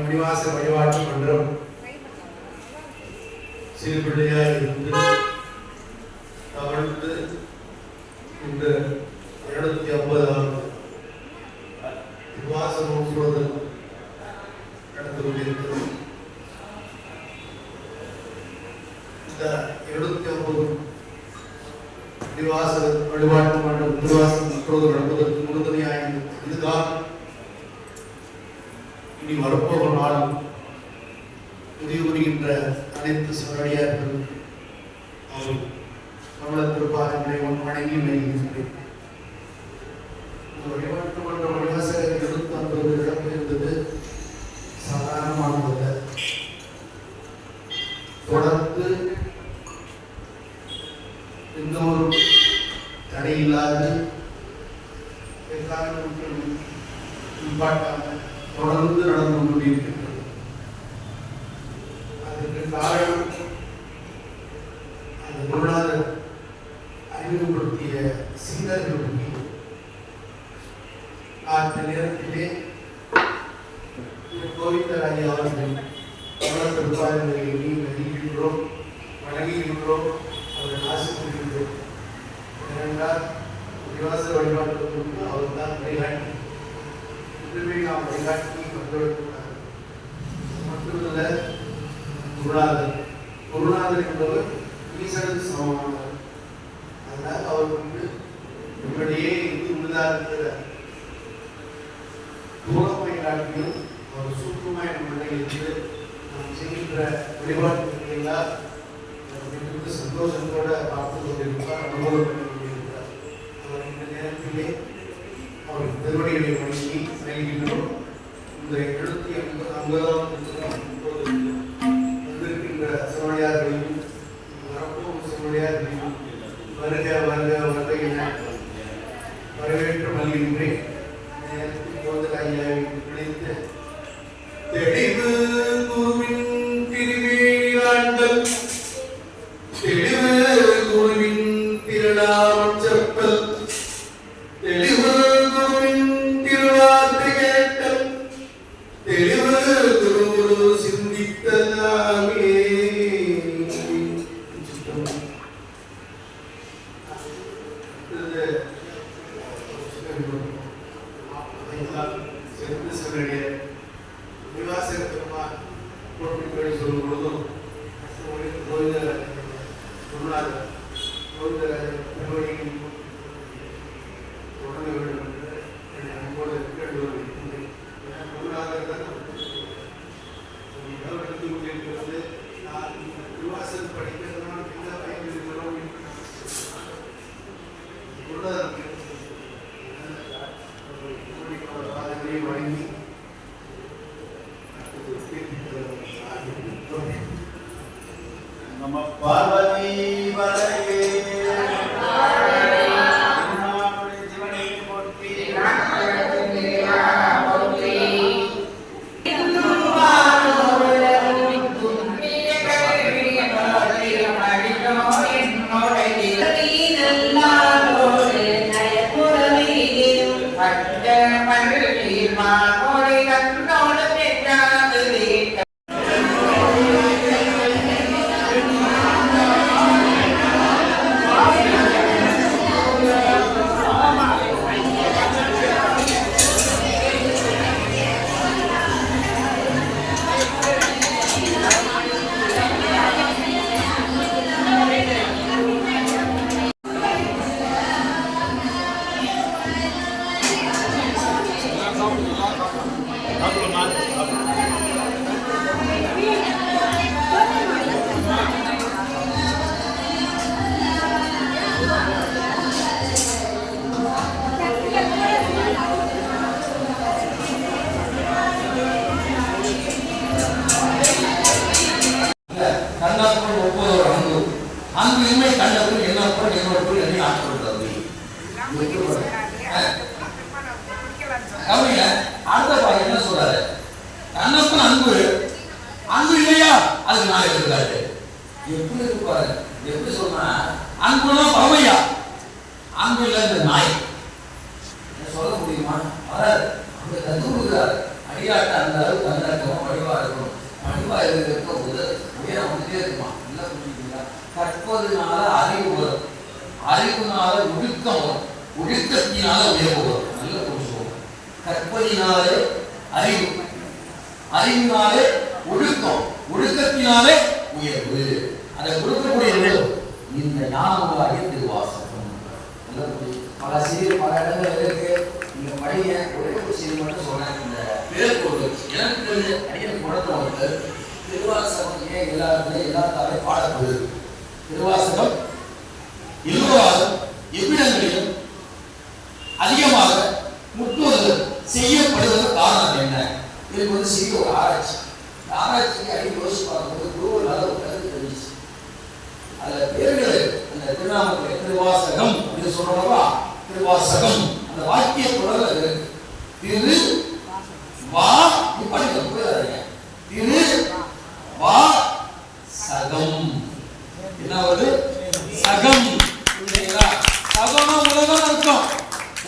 மணிவாச வழிபாட்டு மன்றம் சிறு பிள்ளையார் இருந்து தவழ்ந்து இந்த 250வது விவாசம் முழுவதும் நடந்து கொண்டிருக்கிறது. இந்த 250 விவாச வழிபாட்டு மன்றம் திருவாசம் முழுவதும் நடப்பதற்கு உறுதுணையாக இதுதான் இனி வரப்போகும் நாள் உதவி புரிகின்ற அனைத்து சிவனடியார்கள் அவர் கமலத்திருப்பார்களை வணங்கி வருகின்றேன். வழிபாட்டு மன்ற வழிவாசகர் 250 இடம் இருந்தது சாதாரணமானதல்ல. தொடர்ந்து எந்த ஒரு தடையில்லாது தொடர்ந்து நடந்து கொண்டிருக்கின்றது. அதற்கு காரணம் அந்த குருநாதர் அறிமுகப்படுத்திய சீடர்கள் அந்த நேரத்திலே கோவிந்தராஜி அவர்கள் கமலத்திருப்பார்களை அறிகின்றோம், வணங்குகின்றோம், அவர்கள் ஆசிர்வதிக்கின்றோம். ஏனென்றால் விவாச வழிபாட்டுக்கு அவர் தான் வழிகாட்டி. இதுவே நாம் வழிகாட்டி வந்துவிட்டார். மட்டுமல்ல, குருநாதர் என்பவர் ஈசனுக்கு சமமானவர். அதனால் அவர் நம்மிடையே இருந்து உள்ளதாக தூரமை காட்டியும் அவர் சூக்குமாய் நம்மளை இருந்து நாம் செய்கின்ற வழிபாட்டுக்கு எல்லாம் சந்தோஷத்தோடு பார்த்து கொண்டிருப்பார், அனுபவம் பண்ணி கொண்டிருக்கிறார். அவர் இந்த நேரத்திலே அவர் திருவடிகளை வணங்கி செல்கின்றோம். இந்த 750 வந்திருக்கின்ற சிவனடியார்களையும் வரப்போகும் சிவனடியார்களையும் வருக வருக வருக என வரவேற்று மகிழ்கின்றேன். ஐயாவை நினைத்து தெளிவு குருவின் திருவேணியாண்டல் தெளிவு குருவின் திருநாமம் செப்பல் தெளிவு குருவின் திருவார்த்தை கேட்டல் தெளிவு குரு சிந்தித்ததாமே. அடுத்த பாருங்க என்ன சொல்றாரு? தன்னப்பன் அன்பு அன்பு இல்லையா அதுக்கு நான் இருக்காரு. எப்படி இருப்பாரு? எப்படி சொன்னா அன்புனா பரமையா, அன்பு இல்ல இந்த நாய் சொல்ல முடியுமா? வராது. அங்க கத்து கொடுக்குறாரு. அடியாட்ட அந்த அளவு தன்னடக்கமா வடிவா இருக்கணும். வடிவா இருக்க உயரம் வந்துட்டே இருக்குமா? நல்லா புரிஞ்சுக்கீங்களா? கற்பதுனால அறிவு வரும், அறிவுனால ஒழுக்கம் வரும், ஒழுக்கத்தினால உயர்வு வரும். நல்ல புரிஞ்சுக்கோங்க. கற்பதினாலே அறிவு, அறிவினாலே ஒழுக்கம், ஒழுக்கத்தினாலே உயர்வு. அதை கொடுக்கக்கூடிய இந்த ஞானமாகிய திருவாசகம். பல சீர் பல இடங்கள் இருக்கு. நீங்க படிங்க. ஒரே ஒரு செய்தி மட்டும் சொல்றேன். இந்த பேர் பொருள் எனக்கு தெரிஞ்ச அடியன் குணத்துல வந்து திருவாசகம் ஏன் எல்லாத்தாலே பாடப்படுது? திருவாசகம் எல்லோராலும் எவ்விடங்களிலும் அதிகமாக முற்றுதல் செய்யப்படுவது காரணம் என்ன? இதுக்கு வந்து சிறிய ஒரு ஆராய்ச்சி. ஆராய்ச்சிக்கு அடிக்கடி யோசிச்சு பார்க்கும்போது குருவல் நல்ல ஒரு கருத்து தெரிஞ்சிச்சு. அதுல பேர்கள் அந்த திருநாமத்தில் திருவாசகம் அப்படின்னு சொல்றோம்னா திருவாசகம் அந்த வாக்கிய தொடர்ல இருக்கு. திரு வா இப்படி போயிடாதீங்க. திரு வா சகம் என்ன வருது? சகம். சகம்னா உலகம் அர்த்தம்.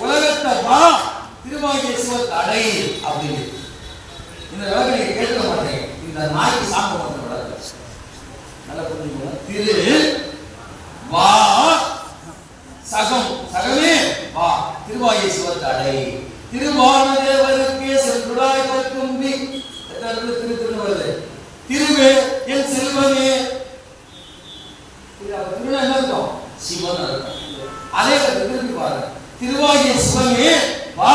உலகத்தை வா திருவாகிய சிவத்தை அடை அப்படின்னு. இந்த விளக்கம் நீங்க கேட்க மாட்டீங்க. இந்த நாய்க்கு சாப்பிட மாட்டேன். நல்லா புரிஞ்சுக்கோங்க. திரு வா சகம், சகமே வா திருவாகிய சிவத்தை அடை. திருவானதேவருக்கே செல்குடாய் தும்பி திரு திரு வருது. திருவே என் செல்வமே. திருநா என்ன அர்த்தம்? சிவன் அர்த்தம். அதே திருப்பி பாருங்க. திருவாகிய சிவமே வா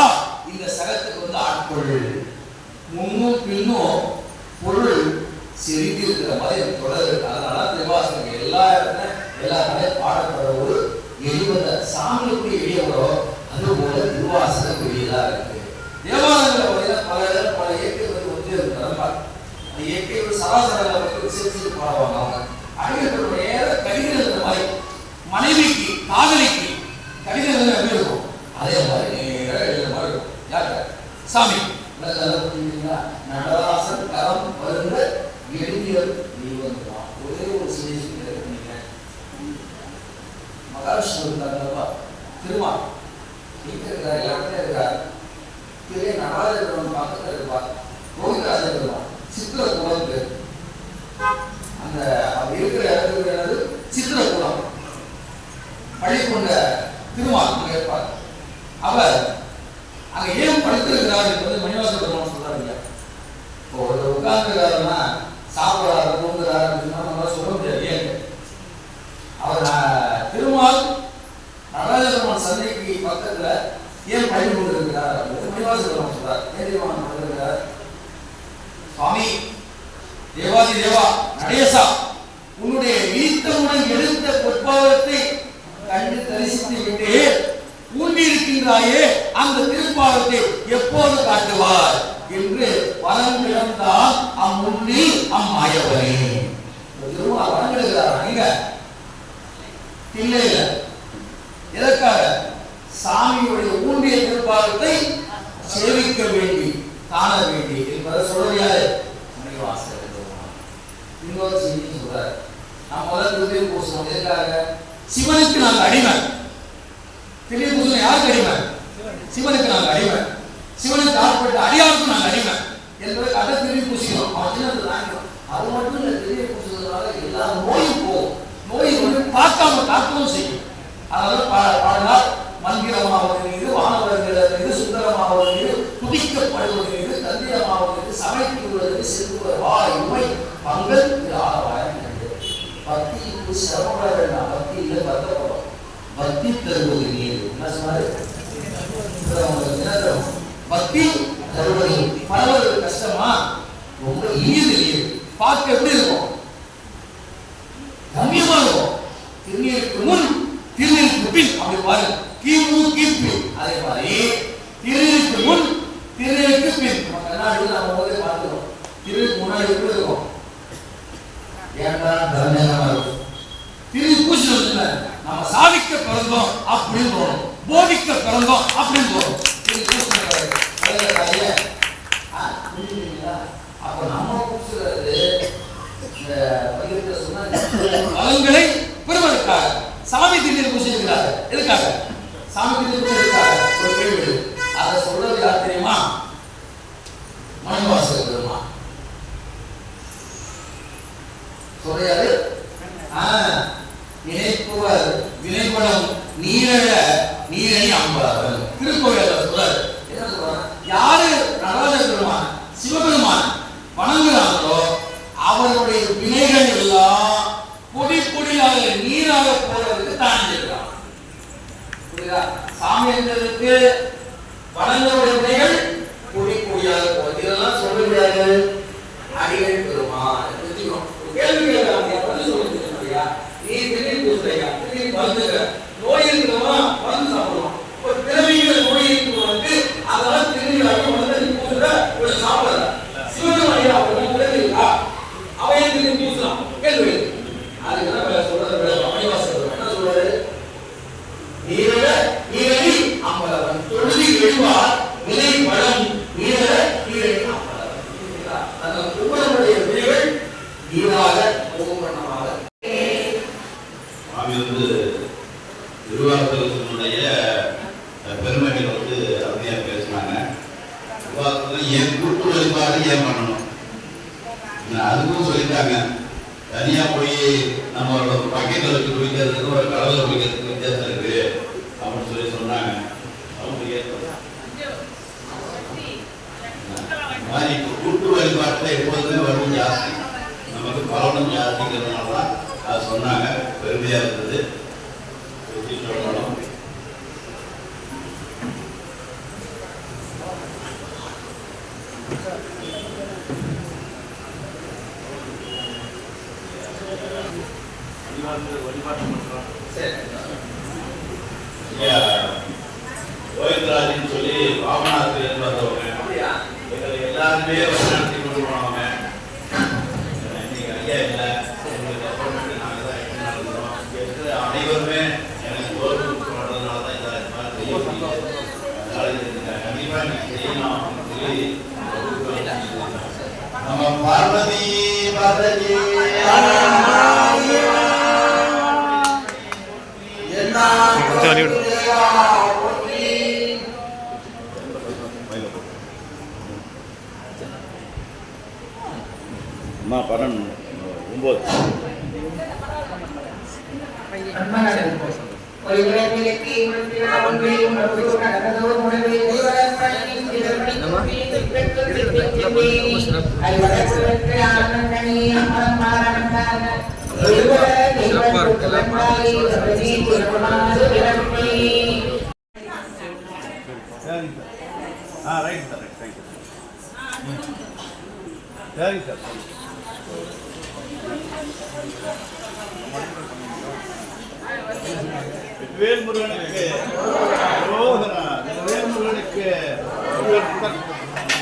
இந்த சகத்துக்கு வந்து ஆட்கொள். முன்னும் பின்னும் பொருள் செறிந்திருக்கிற மாதிரி தொடர் இருக்கு. அதனால திருவாசகம் எல்லா பாடப்படுற ஒரு எளிவத சாமிக்குரிய எளியவரோ அது போல திருவாசகம் எளியதா இருக்கு. தேவாலயங்களை பல இயற்கைகள் ஒன்றே இருக்கிறாங்க. அந்த இயற்கைகள் சராசரங்களை பற்றி விசேஷித்து பாடுவாங்க. அவங்க அடிகளுடைய நேர கடிதம் இருக்கிற மாதிரி மனைவிக்கு காதலிக்கு கடிதம் எப்படி இருக்கும் அதே மாதிரி நேர எழுத மாதிரி இருக்கும். யார்கிட்ட? சாமி. நடராசன் கரம் வருந்த எளியர் தெய்வம். ஒரே ஒரு செய்தி மகாவிஷ்ணு இருந்தாங்கப்பா திருமால் இருக்கிறார், எல்லாருமே இருக்கார். திரு நடராஜபுரம் பக்கத்தில் இருப்பார். கோவிந்தராஜன் இருப்பார். சித்திரகுளம் பேர். அந்த அவர் இருக்கிற இடத்துக்கு என்னது? சித்திரகுளம். பள்ளிக்கொண்ட திருமால் அங்கே இருப்பார். அவர் அங்க ஏன் படுத்திருக்கிறார் என்பது மணிவாச பெருமாள் சொல்றாரு. இப்போ ஒரு உட்கார்ந்துருக்காருன்னா சாப்பிடாரு தூங்குறாரு அப்படின்னு சொல்ல முடியாது. ஏன் அவர் திருமால் நடராஜ பெருமாள் சந்தைக்கு பக்கத்துல ஏன் பள்ளி கொண்டிருக்கிறார் அப்படின்னு மணிவாச பெருமாள் சொல்றார். ஏன் திருமால் படுத்திருக்கிறார்? சுவாமி தேவாதி தேவா நடேசா, உன்னுடைய வீத்தமுடன் எடுத்த பொற்பாவத்தை கண்டு தரிசித்து விட்டு ஊண்டியிருக்கின்றாயே அந்த திருப்பாவத்தை எப்போது காட்டுவார் என்று வரம் கிடந்தால் அம்முன்னில் அம்மாயவனே. திருமால் வரம் கிடக்கிறார். நீங்க இல்ல எதற்காக? சாமியுடைய ஊண்டிய திருப்பாவத்தை சேவிக்க வேண்டி காண வேண்டி என்பதை சொல்றாரு மணிவாசகர். இன்னொரு செய்தி சொல்றாரு. நான் முதல் திருப்பி பூசணும். எதற்காக? சிவனுக்கு நாங்கள் அடிமை. திடீர் பூசணும் யாருக்கு அடிமை? சிவனுக்கு நாங்கள் அடிமை, சிவனுக்கு ஆட்பட்ட அடியாருக்கும் நாங்கள் அடிமை என்பதை அதை திரும்பி பூசிக்கிறோம். அவன் சின்னது தாங்கிறோம். அது மட்டும் இல்லை, திரும்பி பூசுறதுனால எல்லா நோயும் போகும். நோய் வந்து பார்க்காம தாக்கவும் செய்யும். அதாவது பாடலால் மந்திரமாவது மீது, வானவர்கள் மீது, சுந்தரமாவது மீது, துதிக்கப்படுவது மீது, தந்திரமாவது மீது, சமைத்துள்ளது செல்வ வாய் உமை பங்கல் இது ஆரவாயம். பக்திக்கு சிரமப்பட வேண்டாம். பக்தி இல்லை பக்தப்படும். பக்தி தருவது நீர். என்ன சொன்னாரு? பக்தி தருவது பரவது கஷ்டமா? ரொம்ப ஈஸி. பார்க்க எப்படி இருக்கும்? கம்மியமா இருக்கும். திருநீருக்கு முன் திருநீருக்கு பின் அப்படி பாருங்க. கிமு கிபி அதே மாதிரி திருநீருக்கு முன் திருநீருக்கு பின் கண்ணாடி நம்ம போதே பார்த்துக்கிறோம். திருநீருக்கு முன்னாடி எப்படி இருக்கும்? ஏன்டா தரநேரமா இருக்கும். திருநீர் பூசினதுல நம்ம சாதிக்க பிறந்தோம் அப்படின்னு தோணும், போதிக்க பிறந்தோம் அப்படின்னு தோணும். அப்ப நம்ம பூசுறது பலன்களை பெறுவதற்காக சாமி திருநீர் பூசியிருக்கிறார். எதுக்காக? சாமி திருநீர் பூசியிருக்காங்க. ஒரு கேள்வி, அதை சொல்றது யார் தெரியுமா? மணிவாசகர் பெருமான் சொல்றாரு. நினைப்பவர் வினைப்படம் நீரழ நீரணி அம்பார்கள் திருக்கோயில சொல்றாரு. என்ன சொல்றாரு? யாரு நடராஜ பெருமான் சிவபெருமான் வணங்குறாங்களோ அவருடைய வினைகள் எல்லாம் பொடி பொடியாக நீராக போறதுக்கு தாண்டி இருக்கிறான். புரியுதா? சாமி என்பதற்கு வணங்கக்கூடிய வினைகள் பொடி பொடியாக போறது. இதெல்லாம் சொல்ல முடியாது. அடிகள் பெருமான் கேள்வி கேட்கறாங்க. பதில் சொல்லுங்க. நீ திடீர் பூசுறையா, திடீர் மருந்துங்க, நோய் இருக்கிறவா மருந்து சாப்பிடுவான். ஒரு பிறவிங்கிற நோய் இருக்கிறவனுக்கு அதெல்லாம் திருநீராக மருந்து நீ பூசுற ஒரு சாப்பிடல. சிவனுடைய அவன் பிறவிங்களா அவையை திரும்பி பூசலாம். கேள்வி அதுக்கு என்ன சொல்றது? மணிவாசகர் என்ன சொல்றாரு? நீரட நீரணி அம்பலவன் தொழுதி எழுவார் வினை வளம் நீரட நீரணி அம்பலவன். அந்த ஒவ்வொருடைய வினைகள் நீராக ஒவ்வொன்றமாக திருவாசகத்தினுடைய பெருமைகள் அருமையா பேசினாங்க. ஏன் கூட்டு வழிபாடு ஏன் பண்ணணும் அதுக்கும் சொல்லிட்டாங்க. தனியா போய் நம்மளோட பக்கெட்டில் வச்சு குடிக்கிறதுக்கு ஒரு கடவுளை குடிக்கிறதுக்கு வித்தியாசம் இருக்கு அப்படின்னு சொல்லி சொன்னாங்க. மாதிரி கூட்டு வழிபாட்டில் எப்போதுமே வரும் ஜாஸ்தி, நமக்கு பலனும் ஜாஸ்திங்கிறதுனால தான் அது சொன்னாங்க. பெருமையா இருந்தது. கோவிந்தராஜன் சொல்லி பாபநாசத்தில் வந்தவங்க எல்லாருமே நடத்தி கொண்டு போனவங்க. இன்னைக்கு ஐயா இல்லை, எங்களுக்கு அப்பாயின்மெண்ட் நாங்கள் தான் நடத்துகிறோம். அனைவருமே எனக்கு கவர்மெண்ட் பண்ணுறதுனால தான் இந்த கண்டிப்பாக நீங்கள் செய்யணும் அப்படின்னு சொல்லி நம்ம பார்வதி பதவி அம்மா படம் 9 ரைட் சார், தேங்க்யூ. சரி சார். வேல்முருகனுக்கு வேல்முருகனுக்கு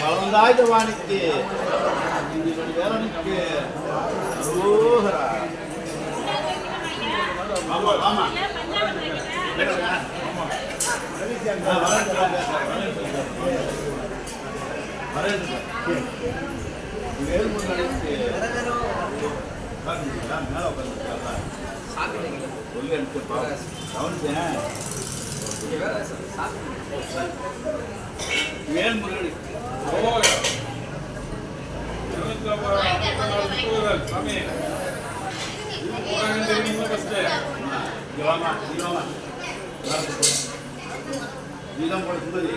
வளர்ந்தாயுதவாணிக்கு வேலனுக்கு ரோஹரா. ஆமா ஆமா வேல்முருகனுக்கு மேல உட்காந்து கவனிச்சேன். வேல்முருகன் நீதான் போட சுந்தரி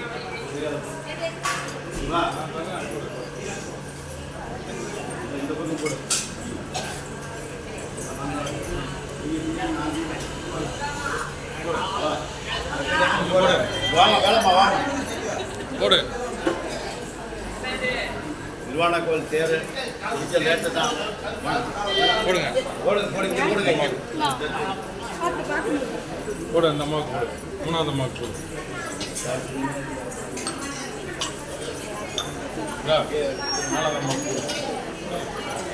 இந்த பக்கம் போடு வாங்க வேலைமா வாங்க போடு நிர்வாண கோயில் தேர் டீச்சர் லேட்டு தான் போடுங்க போடுங்க போடுங்க போடுங்க போடு அந்த அம்மாவுக்கு போடு மூணாவது அம்மாவுக்கு போடு நாலாவது அம்மாவுக்கு போடு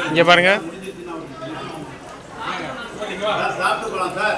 இங்க பாருங்க சாப்பிட்டு போகலாம் சார்